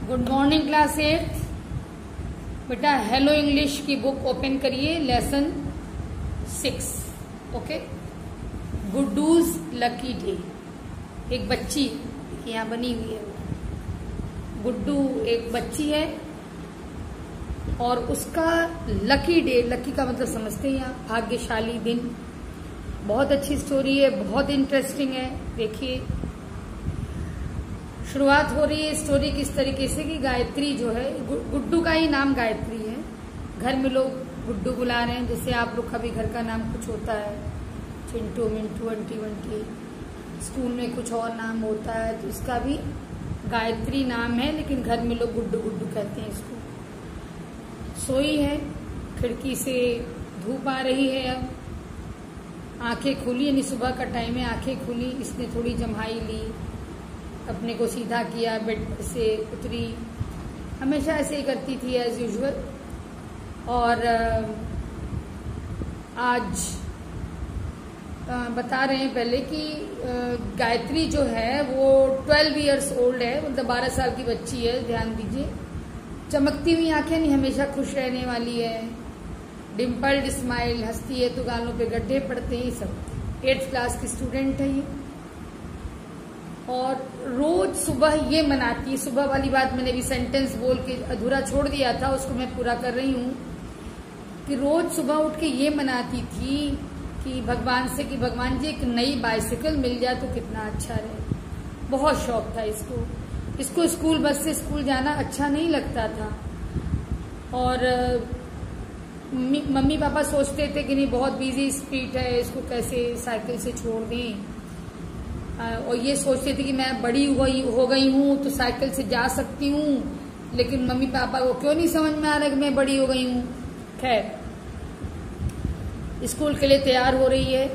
Good morning class 8। बेटा hello English की book open करिए, lesson 6। Okay, Guddu's lucky day. एक बच्ची यहाँ बनी हुई है, गुड्डू एक बच्ची है और उसका लकी डे, लकी का मतलब समझते हैं आप, भाग्यशाली दिन। बहुत अच्छी स्टोरी है, बहुत इंटरेस्टिंग है। देखिए शुरुआत हो रही है स्टोरी किस तरीके से कि गायत्री जो है, गुड्डू का ही नाम गायत्री है, घर में लोग गुड्डू बुला रहे हैं। जैसे आप लोग का भी घर का नाम कुछ होता है, चिंटू मिंटू अंटी वंटी, स्कूल में कुछ और नाम होता है, तो इसका भी गायत्री नाम है, लेकिन घर में लोग गुड्डू गुड्डू कहते हैं इसको। सोई है, खिड़की से धूप आ रही है, अब आंखें खुली, यानी सुबह का टाइम है, आंखें खुली, इसने थोड़ी जम्हाई ली, अपने को सीधा किया, बेड से उतरी, हमेशा ऐसे ही करती थी एज यूजुअल। और आज बता रहे हैं पहले कि गायत्री जो है वो 12 इयर्स ओल्ड है, मतलब 12 साल की बच्ची है। ध्यान दीजिए, चमकती हुई आंखें नहीं, हमेशा खुश रहने वाली है, डिम्पल्ड स्माइल, हंसती है तो गालों पे गड्ढे पड़ते हैं, सब। 8th क्लास की स्टूडेंट है ये। और रोज सुबह ये मनाती है, सुबह वाली बात मैंने भी सेंटेंस बोल के अधूरा छोड़ दिया था, उसको मैं पूरा कर रही हूँ, कि रोज सुबह उठ के ये मनाती थी कि भगवान से कि भगवान जी एक नई बाइसिकल मिल जाए तो कितना अच्छा रहे। बहुत शौक था इसको स्कूल बस से स्कूल जाना अच्छा नहीं लगता था। और मम्मी पापा सोचते थे कि नहीं बहुत बिजी स्पीड है, इसको कैसे साइकिल से छोड़ दें। और ये सोचते थे कि मैं बड़ी हो गई हूँ तो साइकिल से जा सकती हूँ, लेकिन मम्मी पापा को क्यों नहीं समझ में आ रहा कि मैं बड़ी हो गई हूँ। खैर, स्कूल के लिए तैयार हो रही है,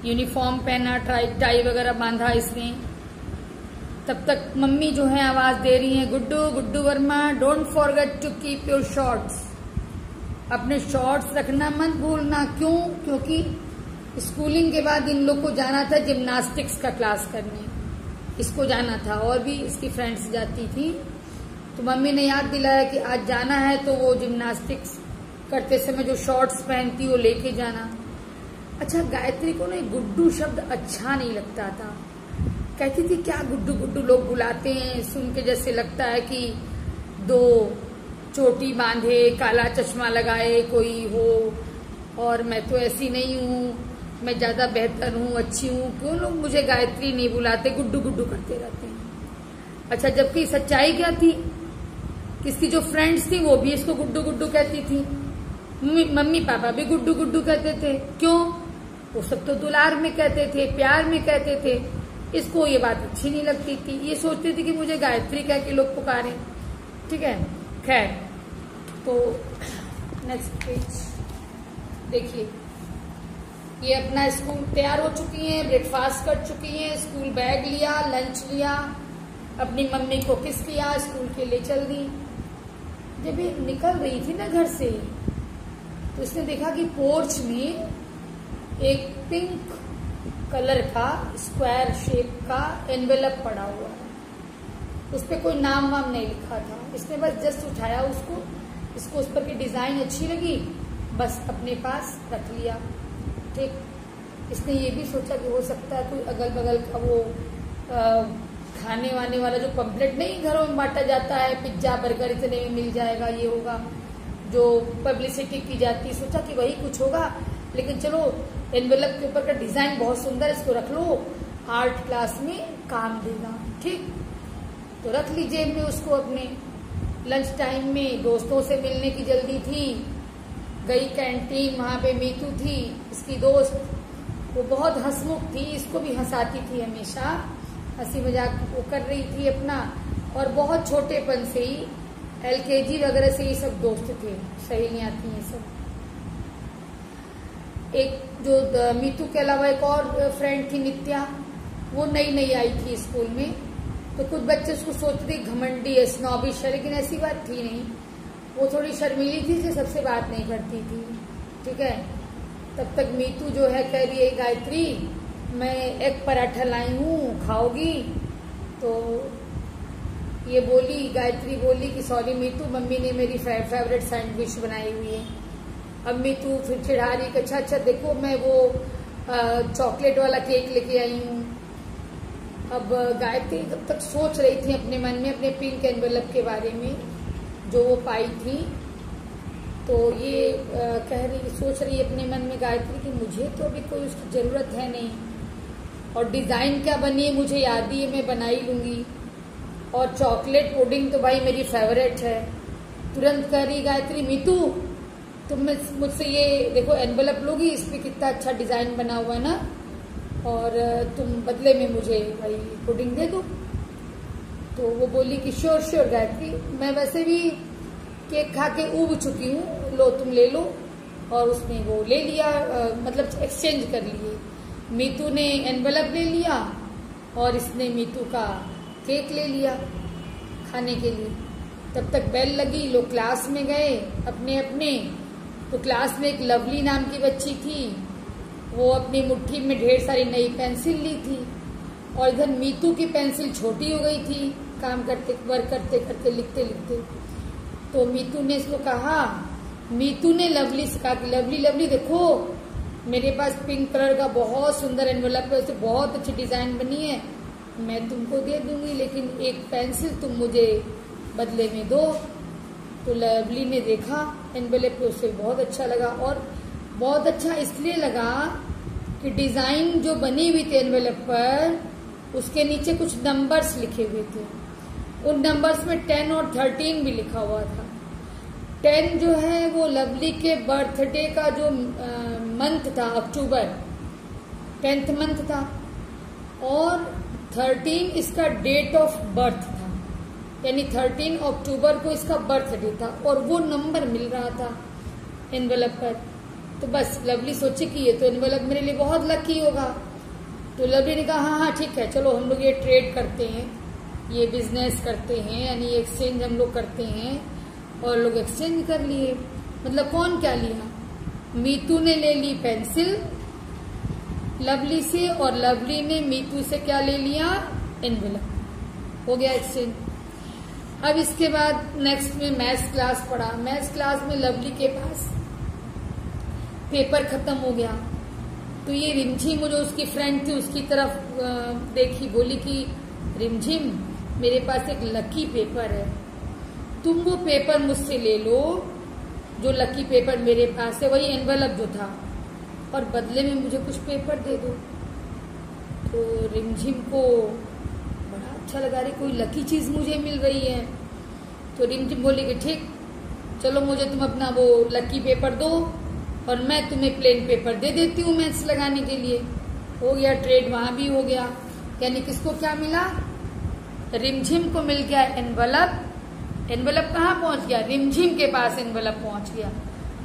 यूनिफॉर्म पहना, टाई वगैरह बांधा इसने। तब तक मम्मी जो है आवाज दे रही है, Guddu Verma, don't forget to keep your shorts, अपने शॉर्ट्स रखना मत भूलना। क्यों? क्योंकि स्कूलिंग के बाद इन लोग को जाना था जिम्नास्टिक्स का क्लास करने, इसको जाना था, और भी इसकी फ्रेंड्स जाती थी। तो मम्मी ने याद दिलाया कि आज जाना है, तो वो जिम्नास्टिक्स करते समय जो शॉर्ट्स पहनती वो लेके जाना। अच्छा, गायत्री को ना गुड्डू शब्द अच्छा नहीं लगता था, कहती थी क्या गुड्डू गुड्डू लोग बुलाते हैं, सुन के जैसे लगता है कि 2 चोटी बांधे, काला चश्मा लगाए कोई हो, और मैं तो ऐसी नहीं हूँ, मैं ज्यादा बेहतर हूँ, अच्छी हूँ, क्यों लोग मुझे गायत्री नहीं बुलाते, गुड्डू गुड्डू करते रहते हैं। अच्छा, जबकि सच्चाई क्या थी, किसकी जो फ्रेंड्स थी वो भी इसको गुड्डू गुड्डू कहती थी, मम्मी पापा भी गुड्डू गुड्डू कहते थे। क्यों? वो सब तो दुलार में कहते थे, प्यार में कहते थे, इसको ये बात अच्छी नहीं लगती थी, ये सोचती थी कि मुझे गायत्री कह के लोग पुकारे। ठीक है, खैर, तो नेक्स्ट पेज देखिए, ये अपना स्कूल तैयार हो चुकी हैं, ब्रेकफास्ट कर चुकी हैं, स्कूल बैग लिया, लंच लिया, अपनी मम्मी को किस किया, स्कूल के लिए चल दी। जब ये निकल रही थी ना घर से, तो इसने देखा कि पोर्च में एक पिंक कलर का स्क्वायर शेप का एनवेलप पड़ा हुआ है, उस पर कोई नाम वाम नहीं लिखा था। इसने बस जस्ट उठाया उसको, इसको उस पर की डिजाइन अच्छी लगी, बस अपने पास रख लिया। ठीक, इसने ये भी सोचा कि हो सकता है कोई अगल बगल का वो खाने वाने वाला जो पम्पलेट नहीं घरों में बांटा जाता है, पिज्जा बर्गर इतने में मिल जाएगा, ये होगा जो पब्लिसिटी की जाती है, सोचा कि वही कुछ होगा। लेकिन चलो, एनवेलप के ऊपर का डिजाइन बहुत सुंदर, इसको रख लो, आर्ट क्लास में काम देगा। ठीक, तो रख ली जेब में उसको अपने। लंच टाइम में दोस्तों से मिलने की जल्दी थी, गई कैंटीन, वहां पे मीतू थी इसकी दोस्त, वो बहुत हंसमुख थी, इसको भी हंसाती थी, हमेशा हंसी मजाक वो कर रही थी अपना। और बहुत छोटेपन से ही LKG वगैरह से ये सब दोस्त थे, सहेलियां थी ये सब। एक जो मीतू के अलावा एक और फ्रेंड थी नित्या, वो नई आई थी स्कूल में, तो कुछ बच्चे उसको सोचते घमंडी है, स्नॉबिश है, लेकिन ऐसी बात थी नहीं, वो थोड़ी शर्मीली थी, जो सबसे बात नहीं करती थी। ठीक है, तब तक मीतू जो है कह रही है, गायत्री मैं एक पराठा लाई हूँ, खाओगी? तो ये बोली, गायत्री बोली कि सॉरी मीतू, मम्मी ने मेरी फेवरेट सैंडविच बनाई हुई है। अब मीतू फिर चिढ़ा रही कि अच्छा देखो मैं वो चॉकलेट वाला केक लेके आई हूँ। अब गायत्री तब तक सोच रही थी अपने मन में अपने पिंक एनवेलप के बारे में जो वो पाई थी। तो ये सोच रही अपने मन में गायत्री कि मुझे तो अभी कोई उसकी जरूरत है नहीं, और डिजाइन क्या बनी है मुझे याद ही है, मैं बना ही लूंगी। और चॉकलेट पुडिंग तो भाई मेरी फेवरेट है। तुरंत कह रही गायत्री, मीतू तुम मुझसे ये देखो एनवेलप लोगी, इस पे कितना अच्छा डिजाइन बना हुआ है ना, और तुम बदले में मुझे भाई पुडिंग दे दो। तो वो बोली कि श्योर गायत्री, मैं वैसे भी केक खा के ऊब चुकी हूँ, लो तुम ले लो। और उसने वो ले लिया, मतलब एक्सचेंज कर लिए। मीतू ने एनवेलप ले लिया और इसने मीतू का केक ले लिया खाने के लिए। तब तक बेल लगी, लोग क्लास में गए अपने अपने। तो क्लास में एक लवली नाम की बच्ची थी, वो अपनी मुट्ठी में ढेर सारी नई पेंसिल ली थी, और इधर मीतू की पेंसिल छोटी हो गई थी काम करते, वर्क करते करते, लिखते लिखते। तो मीतू ने इसको कहा, मीतू ने लवली से कहा कि लवली देखो मेरे पास पिंक कलर का बहुत सुंदर एनवेलप है, उससे बहुत अच्छी डिजाइन बनी है, मैं तुमको दे दूंगी, लेकिन एक पेंसिल तुम मुझे बदले में दो। तो लवली ने देखा एनवेलप, उसे बहुत अच्छा लगा, और बहुत अच्छा इसलिए लगा कि डिजाइन जो बनी हुई थी एनवेलप पर, उसके नीचे कुछ नंबर्स लिखे हुए थे। उन नंबर्स में 10 और 13 भी लिखा हुआ था। 10 जो है वो लवली के बर्थडे का जो मंथ था, अक्टूबर 10th मंथ था, और 13 इसका डेट ऑफ बर्थ था, यानी 13 अक्टूबर को इसका बर्थडे था, और वो नंबर मिल रहा था एनवेलप पर। तो बस लवली सोचे कि ये तो एनवेलप मेरे लिए बहुत लकी होगा। तो लवली ने कहा हाँ ठीक है, चलो हम लोग ये ट्रेड करते हैं, ये बिजनेस करते हैं, यानी एक्सचेंज हम लोग करते हैं। और लोग एक्सचेंज कर लिए। मतलब कौन क्या लिया, मीतू ने ले ली पेंसिल लवली से, और लवली ने मीतू से क्या ले लिया, एनवेलप। हो गया एक्सचेंज। अब इसके बाद नेक्स्ट में मैथ्स क्लास पढ़ा। मैथ्स क्लास में लवली के पास पेपर खत्म हो गया। तो ये रिमझिम जो उसकी फ्रेंड थी उसकी तरफ देखी, बोली कि रिमझिम मेरे पास एक लकी पेपर है, तुम वो पेपर मुझसे ले लो जो लकी पेपर मेरे पास है, वही एनवेलप जो था, और बदले में मुझे कुछ पेपर दे दो। तो रिमझिम को बड़ा अच्छा लगा, रही कोई लकी चीज मुझे मिल रही है। तो रिमझिम बोली कि ठीक, चलो मुझे तुम अपना वो लकी पेपर दो और मैं तुम्हें प्लेन पेपर दे देती हूँ मैथ्स लगाने के लिए। हो गया ट्रेड, वहां भी हो गया। यानी किसको क्या मिला, रिमझिम को मिल गया एनवेलप। एनवेलप कहाँ पहुंच गया, रिमझिम के पास एनवेलप पहुंच गया।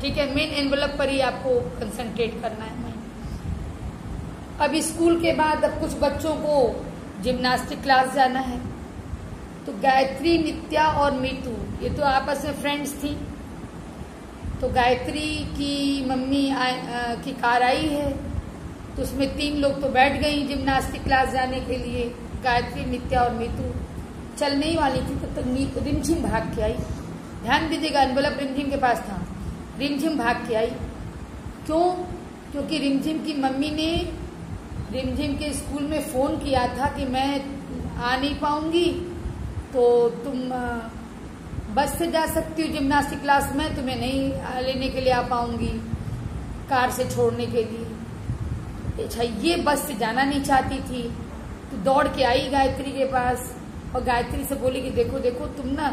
ठीक है, मेन एनवेलप पर ही आपको कंसंट्रेट करना है। अब स्कूल के बाद अब कुछ बच्चों को जिम्नास्टिक क्लास जाना है। तो गायत्री, नित्या और मीतू ये तो आपस में फ्रेंड्स थी। तो गायत्री की मम्मी की कार आई है, तो उसमें 3 लोग तो बैठ गई जिम्नास्टिक क्लास जाने के लिए। गायत्री, नित्या और मीतू चलने ही वाली थी, तब तक रिमझिम भाग के आई। ध्यान दीजिएगा, एनवेलप रिमझिम के पास था। रिमझिम भाग के आई, क्यों? क्योंकि रिमझिम की मम्मी ने रिमझिम के स्कूल में फोन किया था कि मैं आ नहीं पाऊंगी, तो तुम बस से जा सकती हो जिम्नास्टिक क्लास में, तुम्हें नहीं लेने के लिए आ पाऊंगी कार से छोड़ने के लिए। अच्छा, ये बस से जाना नहीं चाहती थी, तो दौड़ के आई गायत्री के पास और गायत्री से बोली कि देखो देखो, तुम ना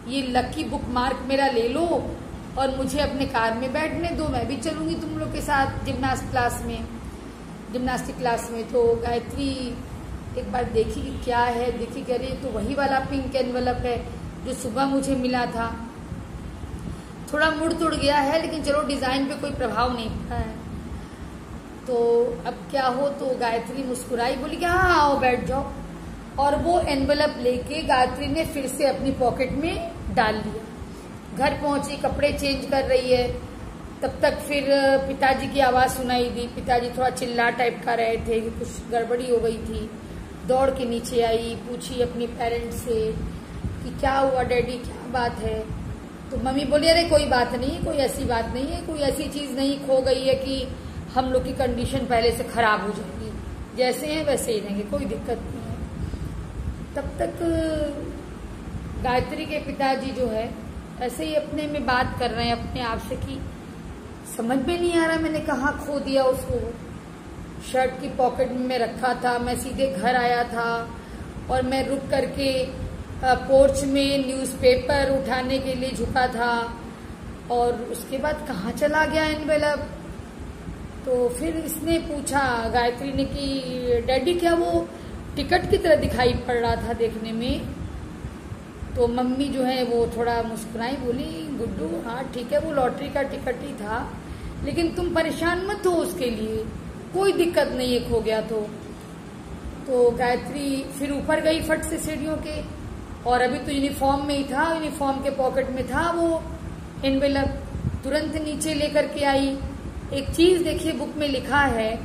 ये लकी बुक मार्क मेरा ले लो और मुझे अपने कार में बैठने दो, मैं भी चलूंगी तुम लोग के साथ जिम्नास्टिक क्लास में। तो गायत्री एक बार देखी कि क्या है, देखी कह रही तो वही वाला पिंक एनवेलप है जो सुबह मुझे मिला था। थोड़ा मुड़ तुड़ गया है, लेकिन चलो डिजाइन पे कोई प्रभाव नहीं पड़ा है। तो अब क्या हो, तो गायत्री मुस्कुराई, बोली कि हाँ आओ बैठ जाओ, और वो एनवेलप लेके गायत्री ने फिर से अपनी पॉकेट में डाल लिया। घर पहुंची, कपड़े चेंज कर रही है, तब तक फिर पिताजी की आवाज सुनाई दी। पिताजी थोड़ा चिल्ला टाइप का रहे थे कि कुछ गड़बड़ी हो गई थी। दौड़ के नीचे आई, पूछी अपनी पेरेंट्स से, कि क्या हुआ डैडी, क्या बात है। तो मम्मी बोली अरे कोई बात नहीं, कोई ऐसी बात नहीं है, कोई ऐसी चीज नहीं खो गई है कि हम लोग की कंडीशन पहले से खराब हो जाएगी, जैसे हैं वैसे ही रहेंगे, कोई दिक्कत नहीं है। तब तक गायत्री के पिताजी जो है ऐसे ही अपने में बात कर रहे हैं अपने आप से कि समझ में नहीं आ रहा मैंने कहाँ खो दिया उसको। शर्ट की पॉकेट में मैं रखा था, मैं सीधे घर आया था और मैं रुक करके पोर्च में न्यूज़पेपर उठाने के लिए झुका था और उसके बाद कहाँ चला गया एनवेलप। तो फिर इसने पूछा गायत्री ने कि डैडी क्या वो टिकट की तरह दिखाई पड़ रहा था देखने में। तो मम्मी जो है वो थोड़ा मुस्कुराई, बोली गुड्डू हाँ ठीक है वो लॉटरी का टिकट ही था, लेकिन तुम परेशान मत हो उसके लिए, कोई दिक्कत नहीं है खो गया तो गायत्री फिर ऊपर गई फट से सीढ़ियों के और अभी तो यूनिफॉर्म में ही था, यूनिफॉर्म के पॉकेट में था वो एनवेलप, तुरंत नीचे लेकर के आई। एक चीज देखिए बुक में लिखा है,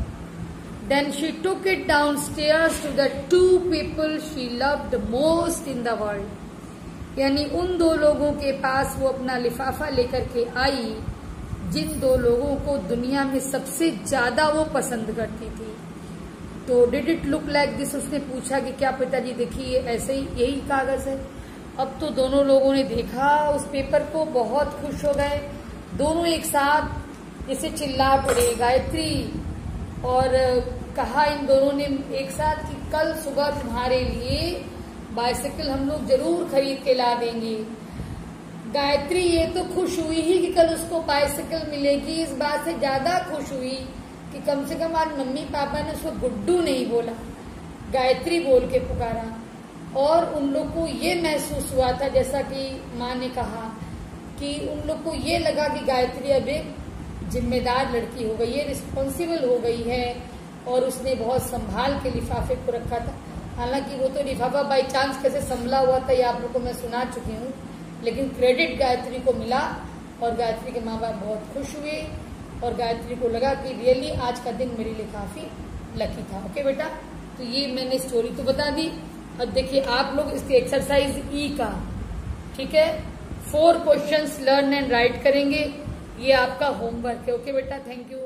then she took it downstairs to the 2 people she loved most in the world. यानी उन 2 लोगों के पास वो अपना लिफाफा लेकर के आई जिन 2 लोगों को दुनिया में सबसे ज्यादा वो पसंद करती थी। तो did it look like this, उसने पूछा कि क्या पिताजी देखिए ऐसे ही यही कागज है। अब तो दोनों लोगों ने देखा उस पेपर को, बहुत खुश हो गए, दोनों एक साथ जैसे चिल्ला पड़े गायत्री, और कहा इन दोनों ने एक साथ कि कल सुबह तुम्हारे लिए बाइसिकल हम लोग जरूर खरीद के ला देंगे। गायत्री ये तो खुश हुई ही कि कल उसको बाइसिकल मिलेगी, इस बात से ज्यादा खुश हुई कि कम से कम आज मम्मी पापा ने उसको गुड्डू नहीं बोला, गायत्री बोल के पुकारा। और उन लोग को ये महसूस हुआ था, जैसा कि माँ ने कहा, कि उन लोग को ये लगा कि गायत्री अब एक जिम्मेदार लड़की हो गई है, रिस्पॉन्सिबल हो गई है और उसने बहुत संभाल के लिफाफे को रखा था। हालांकि वो तो लिफाफा बाई चांस कैसे संभला हुआ था ये आप लोग को मैं सुना चुकी हूँ, लेकिन क्रेडिट गायत्री को मिला और गायत्री के माँ बाप बहुत खुश हुए और गायत्री को लगा कि रियली आज का दिन मेरे लिए काफी लकी था। ओके बेटा, तो ये मैंने स्टोरी तो बता दी। अब देखिए आप लोग इसकी एक्सरसाइज ई का, ठीक है, 4 क्वेश्चंस लर्न एंड राइट करेंगे, ये आपका होमवर्क है। ओके बेटा, थैंक यू।